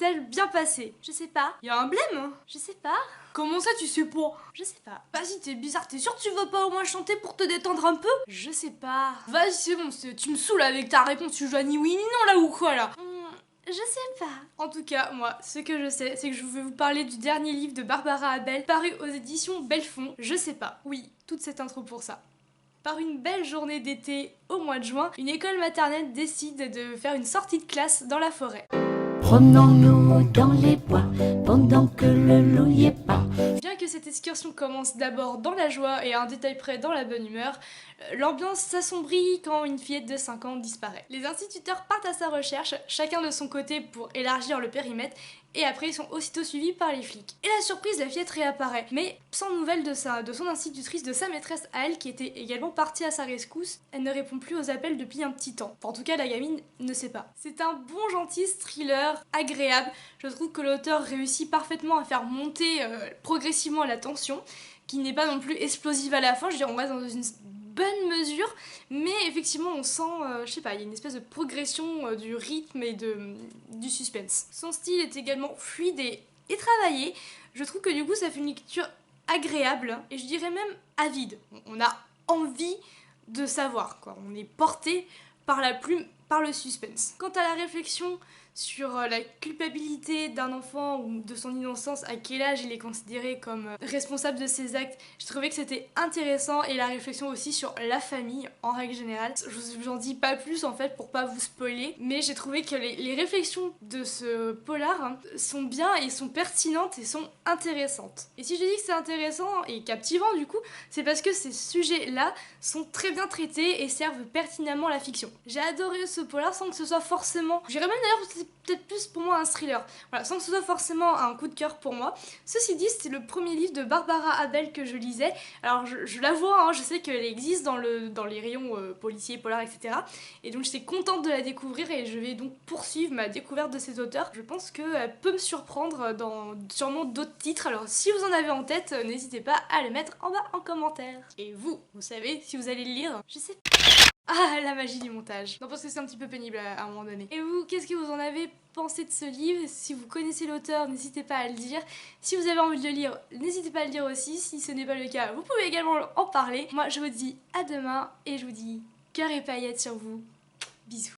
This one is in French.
s'est-elle bien passée? Je sais pas. Y a un blême hein? Je sais pas. Comment ça tu sais pas? Je sais pas. Vas-y t'es bizarre, t'es sûr que tu veux pas au moins chanter pour te détendre un peu? Je sais pas. Vas-y c'est bon, tu me saoules avec ta réponse, tu joues à ni oui ni non là ou quoi là? Je sais pas. En tout cas, moi, ce que je sais, c'est que je vais vous parler du dernier livre de Barbara Abel, paru aux éditions Belfond. Je sais pas. Oui, toute cette intro pour ça. Par une belle journée d'été au mois de juin, une école maternelle décide de faire une sortie de classe dans la forêt. Promenons-nous dans les bois pendant que le loup y est pas. Bien que cette excursion commence d'abord dans la joie et à un détail près dans la bonne humeur, l'ambiance s'assombrit quand une fillette de 5 ans disparaît. Les instituteurs partent à sa recherche, chacun de son côté pour élargir le périmètre, et après ils sont aussitôt suivis par les flics. Et la surprise, la fillette réapparaît, mais sans nouvelles de son institutrice, de sa maîtresse à elle, qui était également partie à sa rescousse. Elle ne répond plus aux appels depuis un petit temps. Enfin, en tout cas, la gamine ne sait pas. C'est un bon gentil thriller agréable. Je trouve que l'auteur réussit parfaitement à faire monter progressivement la tension, qui n'est pas non plus explosive à la fin. Je veux dire, on reste dans une bonne mesure, mais effectivement on sent, je sais pas, il y a une espèce de progression du rythme et du suspense. Son style est également fluide et travaillé. Je trouve que du coup ça fait une lecture agréable et je dirais même avide. On a envie de savoir, quoi. On est porté par la plume, par le suspense. Quant à la réflexion sur la culpabilité d'un enfant ou de son innocence, à quel âge il est considéré comme responsable de ses actes, je trouvais que c'était intéressant, et la réflexion aussi sur la famille en règle générale. Je vous en dis pas plus en fait pour pas vous spoiler, mais j'ai trouvé que les réflexions de ce polar sont bien et sont pertinentes et sont intéressantes. Et si je dis que c'est intéressant et captivant du coup, c'est parce que ces sujets-là sont très bien traités et servent pertinemment la fiction. J'ai adoré ce polar sans que ce soit forcément... J'irais même d'ailleurs, c'est peut-être plus pour moi un thriller. Voilà, sans que ce soit forcément un coup de cœur pour moi. Ceci dit, c'est le premier livre de Barbara Abel que je lisais. Alors je la vois, hein, je sais qu'elle existe dans les rayons policiers, polars, etc. Et donc j'étais contente de la découvrir et je vais donc poursuivre ma découverte de ces auteurs. Je pense qu'elle peut me surprendre dans sûrement d'autres titres. Alors si vous en avez en tête, n'hésitez pas à le mettre en bas en commentaire. Et vous savez si vous allez le lire? Je sais pas. Ah, la magie du montage. Non, parce que c'est un petit peu pénible à un moment donné. Et vous, qu'est-ce que vous en avez pensé de ce livre? Si vous connaissez l'auteur, n'hésitez pas à le dire. Si vous avez envie de le lire, n'hésitez pas à le dire aussi. Si ce n'est pas le cas, vous pouvez également en parler. Moi, je vous dis à demain et je vous dis cœur et paillettes sur vous. Bisous.